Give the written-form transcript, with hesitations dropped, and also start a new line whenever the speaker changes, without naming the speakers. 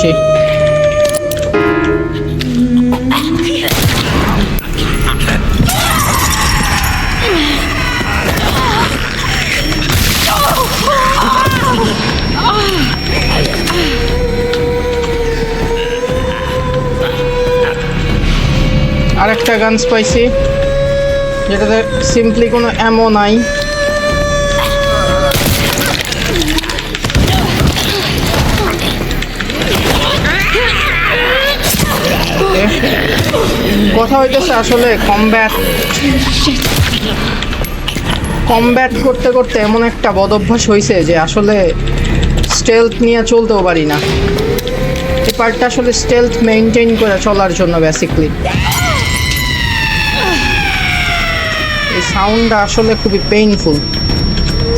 পাচ্ছি। আরেকটা গানস পাইছি যেটাতে সিম্পলি কোনো অ্যামো নাই। কথা হইতেছে আসলে কমব্যাট করতে করতে এমন একটা বদভ্যাস হয়েছে যে আসলে স্টেলথ নিয়ে চলতেও পারি না। এই পার্টটা আসলে স্টেলথ মেনটেন করে চলার জন্য বেসিকলি। এই সাউন্ডটা আসলে খুবই পেইনফুল।